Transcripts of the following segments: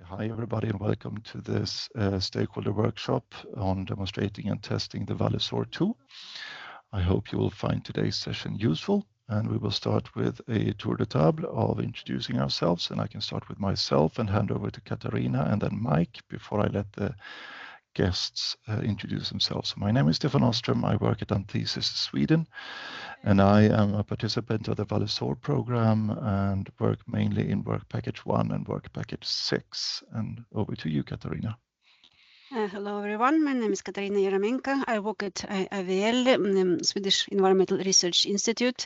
Hi, everybody, and welcome to this stakeholder workshop on demonstrating and testing the VALESOR tool. I hope you will find today's session useful, and we will start with a tour de table of introducing ourselves, and I can start with myself and hand over to Katarina and then Mike before I let the guests introduce themselves. My name is Stefan Ostrom. I work at Anthesis Sweden, and I am a participant of the VALESOR program and work mainly in Work Package 1 and Work Package 6. And over to you, Katarina. Hello, everyone. My name is Katarina Yeramenko. I work at IVL, Swedish Environmental Research Institute.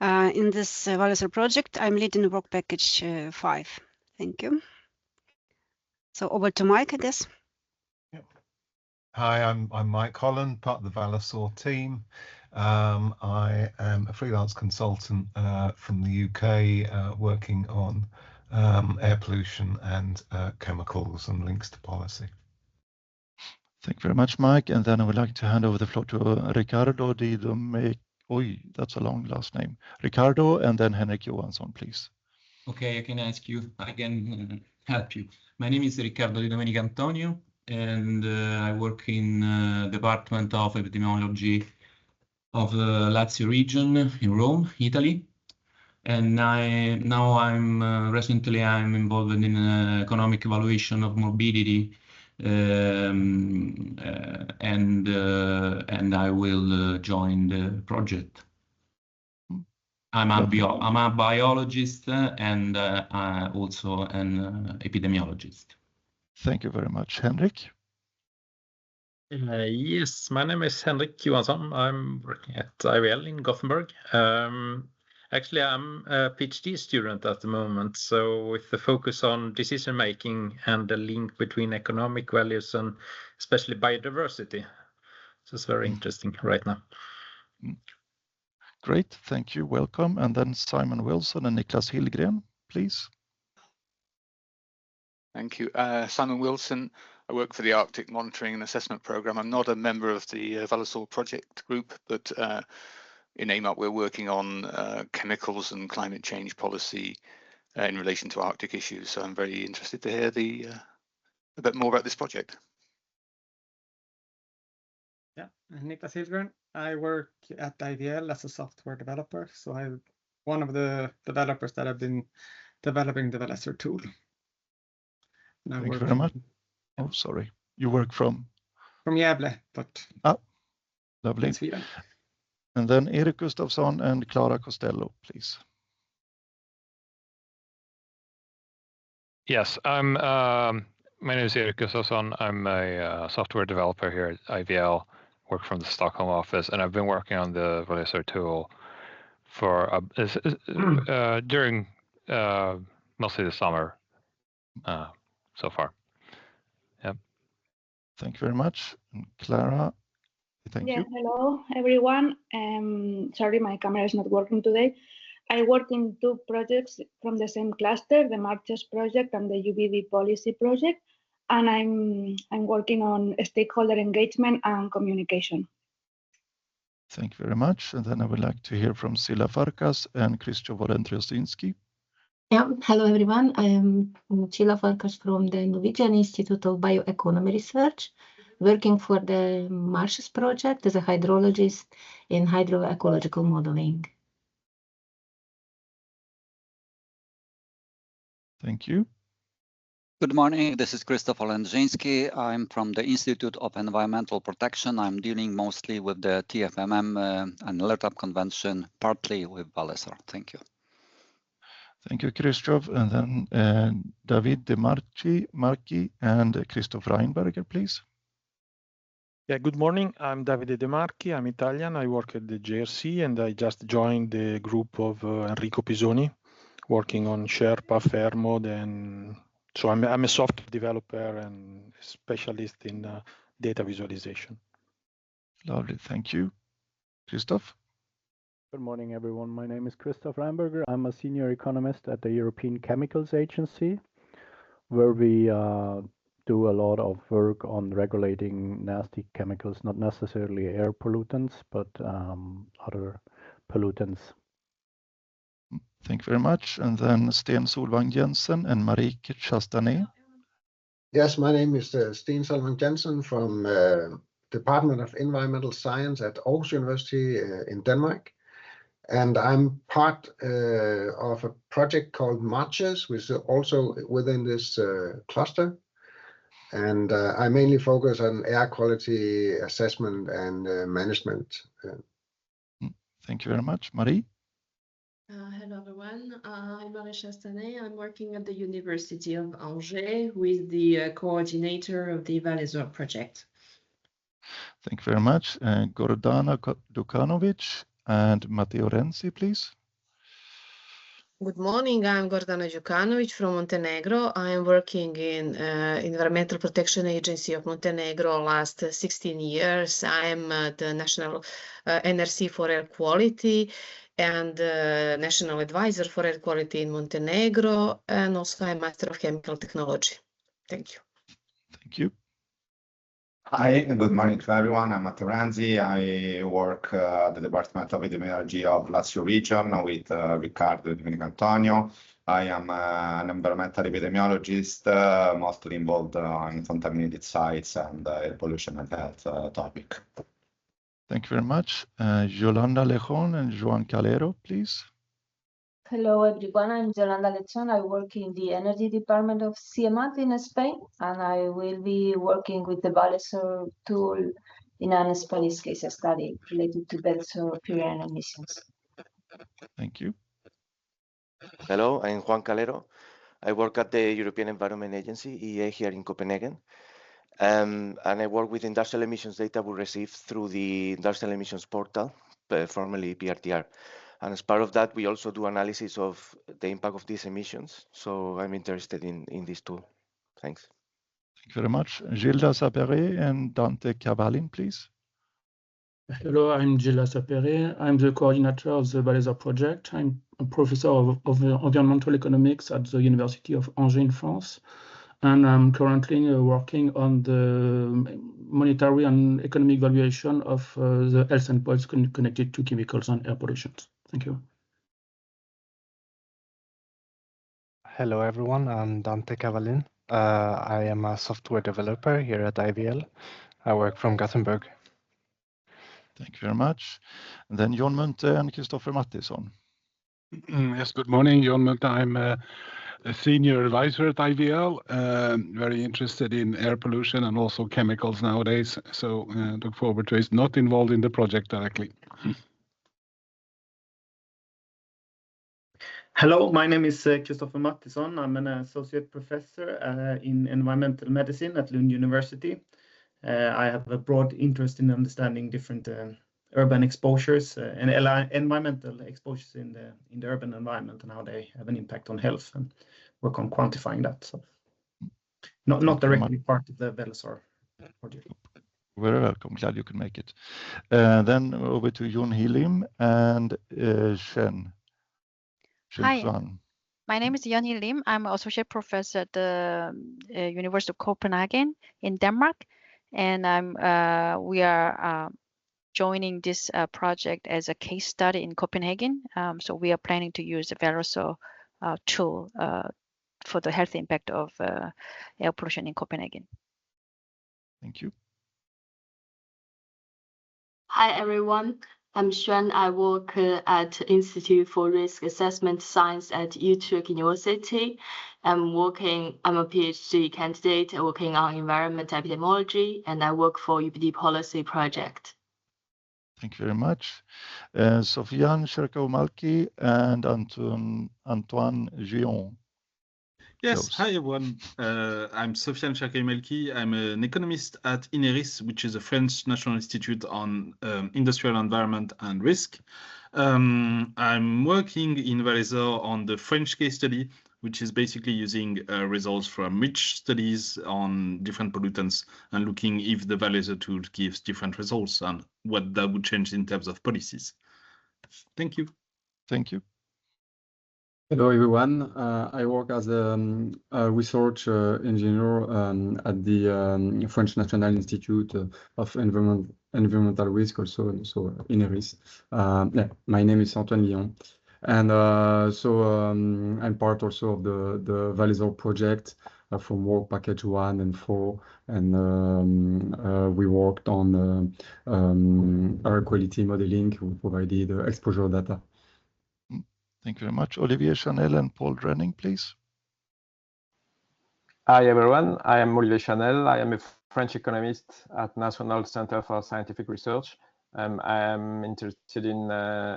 In this VALESOR project, I'm leading Work Package 5. Thank you. So over to Mike, I guess. Hi, I'm Mike Holland, part of the VALESOR team. I am a freelance consultant from the UK working on air pollution and chemicals and links to policy. Thank you very much, Mike. And then I would like to hand over the floor to Ricardo Di that's a long last name. Ricardo, and then Henrik Johansson, please. Okay, I can ask you. I can help you. My name is Riccardo Di Domenico Antonio, and I work in Department of Epidemiology of the Lazio region in Rome, Italy. And now I'm recently I'm involved in economic evaluation of morbidity, and I will join the project. I'm a biologist and also an epidemiologist. Thank you very much, Henrik. Yes, my name is Henrik Johansson. I'm working at IVL in Gothenburg. Actually, I'm a PhD student at the moment, so with the focus on decision making and the link between economic values and especially biodiversity. So it's very interesting right now. Great, thank you, welcome. And then Simon Wilson and Niklas Hillgren, please. Thank you. Simon Wilson. I work for the Arctic Monitoring and Assessment Programme. I'm not a member of the VALESOR project group, but in AMUP we're working on chemicals and climate change policy in relation to Arctic issues. So I'm very interested to hear a bit more about this project. Yeah, Niklas Hillgren. I work at IVL as a software developer. So I'm one of the developers that have been developing the VALESOR tool. Thank you very much. Oh, sorry. You work from? From Gävle, but lovely. In Sweden. And then Erik Gustafsson and Clara Costello, please. Yes, my name is Erik Gustafsson. I'm a software developer here at IVL, work from the Stockholm office, and I've been working on the VALESOR tool for during mostly the summer so far. Yeah. Thank you very much. And Clara, thank you. Hello, everyone. Sorry, my camera is not working today. I work in two projects from the same cluster, the Marches project and the UVD policy project, and I'm working on stakeholder engagement and communication. Thank you very much. And then I would like to hear from Sila Farkas and Krzysztof Olendriosinski. Yeah, hello everyone. I am Cila Farkas from the Norwegian Institute of Bioeconomy Research, working for the Marches project as a hydrologist in hydroecological modeling. Thank you. Good morning, this is Krzysztof Olendrzyński. I'm from the Institute of Environmental Protection. I'm dealing mostly with the TFMM and LERTAP convention, partly with VALESOR. Thank you. Thank you, Krzysztof. And then David De Marchi and Christoph Reinberger, please. Yeah, good morning. I'm Davide De Marchi. I'm Italian. I work at the JRC, and I just joined the group of Enrico Pisoni, working on Sherpa, fair mode, and so I'm a software developer and specialist in data visualization. Lovely, thank you. Christoph? Good morning, everyone. My name is Christoph Reinberger. I'm a senior economist at the European Chemicals Agency, where we do a lot of work on regulating nasty chemicals, not necessarily air pollutants, but other pollutants. Thank you very much. And then Sten Solvang Jensen and Marieke Chastanet. Yes, my name is Sten Salman Jensen from Department of Environmental Science at Aarhus University in Denmark. And I'm part of a project called Marches, which is also within this cluster. And I mainly focus on air quality assessment and management. Thank you very much. Marie? Hello, everyone. I'm Marie Chastanet. I'm working at the University of Angers with the coordinator of the VALESOR project. Thank you very much. Gordana Dukanovic and Matteo Renzi, please. Good morning, I'm Gordana Djukanovic from Montenegro. I am working in Environmental Protection Agency of Montenegro last 16 years. I am the National NRC for Air Quality and National Advisor for Air Quality in Montenegro, and also I'm Master of Chemical Technology. Thank you. Thank you. Hi, good morning to everyone. I'm Matteo Renzi. I work at the Department of Epidemiology of Lazio region with Riccardo Domenico Antonio. I am an environmental epidemiologist, mostly involved in contaminated sites and air pollution and health topic. Thank you very much. Yolanda Lejon and Joan Calero, please. Hello, everyone. I'm Yolanda Lechon. I work in the Energy Department of CIEMAT in Spain, and I will be working with the VALESOR tool in a Spanish case study related to VALESOR period emissions. Thank you. Hello, I'm Juan Calero. I work at the European Environment Agency, EEA, here in Copenhagen. And I work with industrial emissions data we receive through the Industrial Emissions Portal, formerly PRTR. And as part of that, we also do analysis of the impact of these emissions. So I'm interested in this tool. Thanks. Thank you very much. Gilda Sapere and Dante Cavallin, please. Hello, I'm Gilda Sapere. I'm the coordinator of the VALESOR project. I'm a professor of environmental economics at the University of Angers in France. And I'm currently working on the monetary and economic valuation of the health endpoints connected to chemicals and air pollution. Thank you. Hello, everyone. I'm Dante Cavallin. I am a software developer here at IVL. I work from Gothenburg. Thank you very much. And then John Munthe and Christopher Mattisson. Yes, good morning, John Munthe. I'm a senior advisor at IVL, very interested in air pollution and also chemicals nowadays. So look forward to it. Not involved in the project directly. Hello, my name is Christopher Mattisson. I'm an associate professor in environmental medicine at Lund University. I have a broad interest in understanding different urban exposures and environmental exposures in the urban environment and how they have an impact on health, and work on quantifying that. So not directly part of the VALESOR project. Very welcome. Glad you can make it. Then over to Yun Hee Lim and Shen. Hi, my name is Yun Hee Lim. I'm an associate professor at the University of Copenhagen in Denmark, and we are joining this project as a case study in Copenhagen. So we are planning to use the VALESOR tool for the health impact of air pollution in Copenhagen. Thank you. Hi, everyone. I'm Xuan. I work at Institute for Risk Assessment Science at Utrecht University. I'm a PhD candidate working on environmental epidemiology, and I work for UBD Policy Project. Thank you very much. Sofiane Cherkaou-Malki and Antoine Gion. Yes, hi everyone. I'm Sofiane Cherkaou-Malki. I'm an economist at INERIS, which is a French National Institute on Industrial Environment and Risk. I'm working in VALESOR on the French case study, which is basically using results from rich studies on different pollutants and looking if the VALESOR tool gives different results and what that would change in terms of policies. Thank you. Thank you. Hello, everyone. I work as a research engineer at the French National Institute of Environmental Risk, also INERIS. My name is Antoine Guillon. And I'm part also of the VALESOR project. from work package 1 and 4, and we worked on air quality modeling. We provided exposure data. Thank you very much. Olivier Chanel and Paul Drenning, please. Hi, everyone. I am Olivier Chanel. I am a French economist at National Center for Scientific Research. I am interested in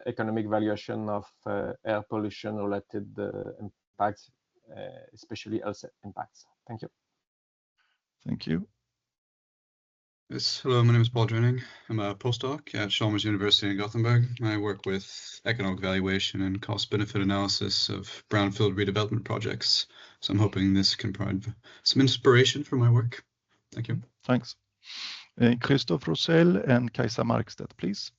economic valuation of air pollution-related impacts, especially health impacts. Thank you. Thank you. Yes, hello, my name is Paul Drenning. I'm a postdoc at Chalmers University in Gothenburg. I work with economic valuation and cost-benefit analysis of brownfield redevelopment projects. So I'm hoping this can provide some inspiration for my work. Thank you. Thanks. Christophe Roussel and Kajsa Markstedt, please.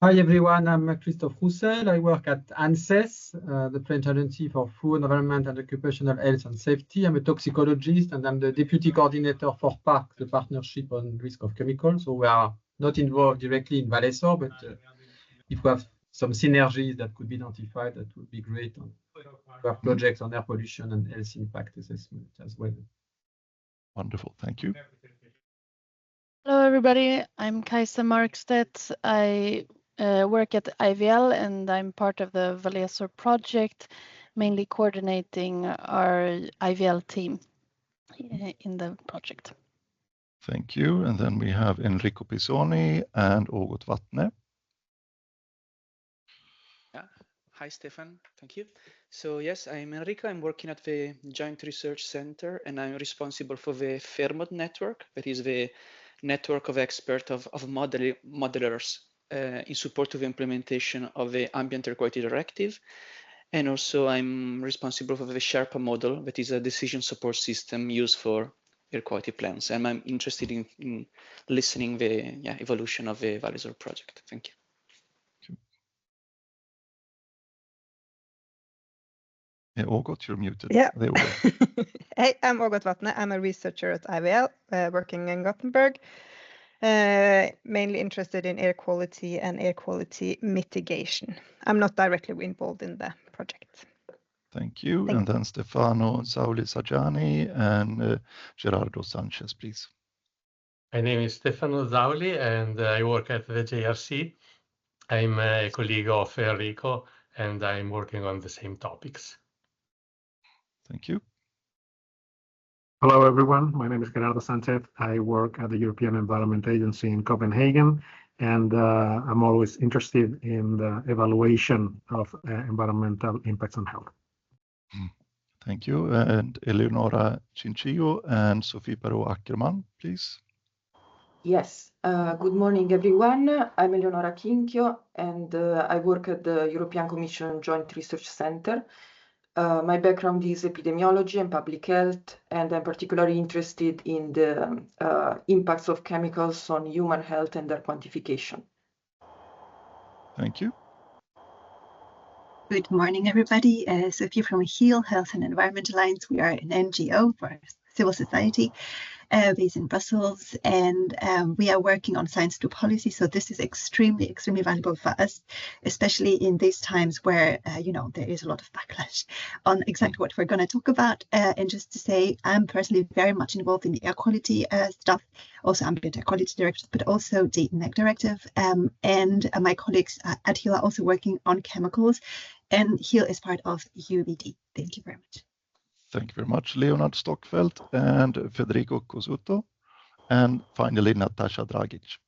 Hi everyone, I'm Christophe Roussel. I work at ANSES, the French Agency for Food, Environment and Occupational Health and Safety. I'm a toxicologist and I'm the deputy coordinator for PARC, the Partnership on Risk of Chemicals. So we are not involved directly in VALESOR, but if we have some synergies that could be identified, that would be great. We have projects on air pollution and health impact assessment as well. Wonderful, thank you. Hello everybody, I'm Kajsa Markstedt. I work at IVL and I'm part of the VALESOR project, mainly coordinating our IVL team in the project. Thank you. And then we have Enrico Pisoni and Ågot Vatne. Hi, Stefan. Thank you. So yes, I'm Enrico. I'm working at the Joint Research Center and I'm responsible for the FAIRMOD network, that is the network of experts of modelers in support of the implementation of the Ambient Air Quality Directive. And also I'm responsible for the Sherpa model, that is a decision support system used for air quality plans. And I'm interested in listening the evolution of the VALESOR project. Thank you. Yeah, Ågot, you're muted. Yeah. There we go. Hey, I'm Ågot Vatne. I'm a researcher at IVL, working in Gothenburg, mainly interested in air quality and air quality mitigation. I'm not directly involved in the project. Thank you. And then Stefano Zauli Sajani and Gerardo Sanchez, please. My name is Stefano Zauli and I work at the JRC. I'm a colleague of Enrico and I'm working on the same topics. Thank you. Hello, everyone. My name is Gerardo Sanchez. I work at the European Environment Agency in Copenhagen, and I'm always interested in the evaluation of environmental impacts on health. Thank you. And Eleonora Cinchillo and Sophie Perot-Ackerman, please. Yes, good morning, everyone. I'm Eleonora Cinchio, and I work at the European Commission Joint Research Center. My background is epidemiology and public health, and I'm particularly interested in the impacts of chemicals on human health and their quantification. Thank you. Good morning, everybody. Sophie from HEAL, Health and Environment Alliance. We are an NGO for civil society based in Brussels, and we are working on science to policy. So this is extremely valuable for us, especially in these times where, there is a lot of backlash on exactly what we're going to talk about. And just to say, I'm personally very much involved in the air quality stuff, also ambient air quality directive, but also the NEC directive. And my colleagues at HEAL are also working on chemicals, and HEAL is part of UVD. Thank you very much. Thank you very much, Leonard Stockfeldt and Federico Cosuto, and finally Natasha Dragic.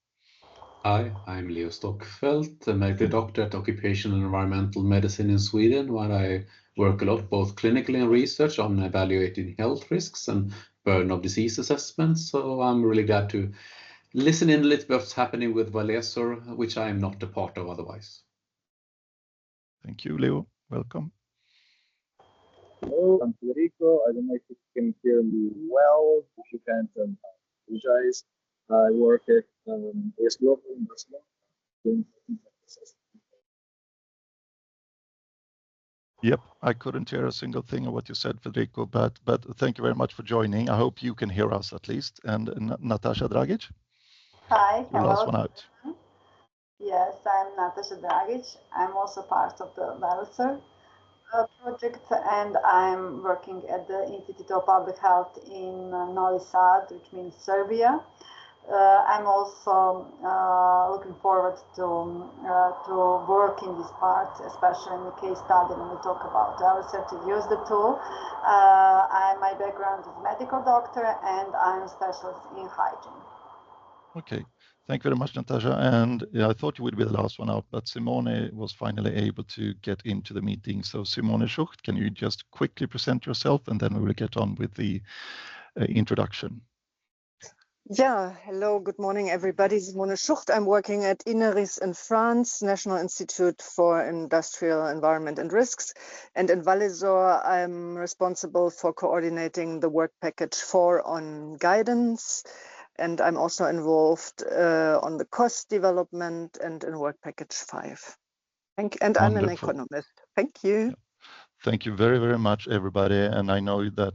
Hi, I'm Leo Stockfeldt, a medical doctor at Occupational and Environmental Medicine in Sweden, where I work a lot both clinically and research on evaluating health risks and burden of disease assessments. So I'm really glad to listen in a little bit what's happening with VALESOR, which I am not a part of otherwise. Thank you, Leo. Welcome. Hello, I'm Federico. I don't know if you can hear me well. If you can't, I apologize. I work at VALESOR in Barcelona. Yep, I couldn't hear a single thing of what you said, Federico, but thank you very much for joining. I hope you can hear us at least. And Natasha Dragic? Hi, hello. Last one out. Yes, I'm Natasha Dragic. I'm also part of the VALESOR. project, and I'm working at the Institute of Public Health in Novi Sad, which means Serbia. I'm also looking forward to work in this part, especially in the case study when we talk about our research to use the tool. My background is medical doctor, and I'm a specialist in hygiene. Okay, thank you very much, Natasha. And yeah, I thought you would be the last one out, but Simone was finally able to get into the meeting. So Simone Schucht, can you just quickly present yourself, and then we will get on with the introduction. Yeah, hello, good morning, everybody. Simone Schucht. I'm working at INERIS in France, National Institute for Industrial Environment and Risks. And in VALESOR, I'm responsible for coordinating the work package 4 on guidance. And I'm also involved on the cost development and in work package 5. And I'm an economist. Thank you. Yeah. Thank you very, very much, everybody. And I know that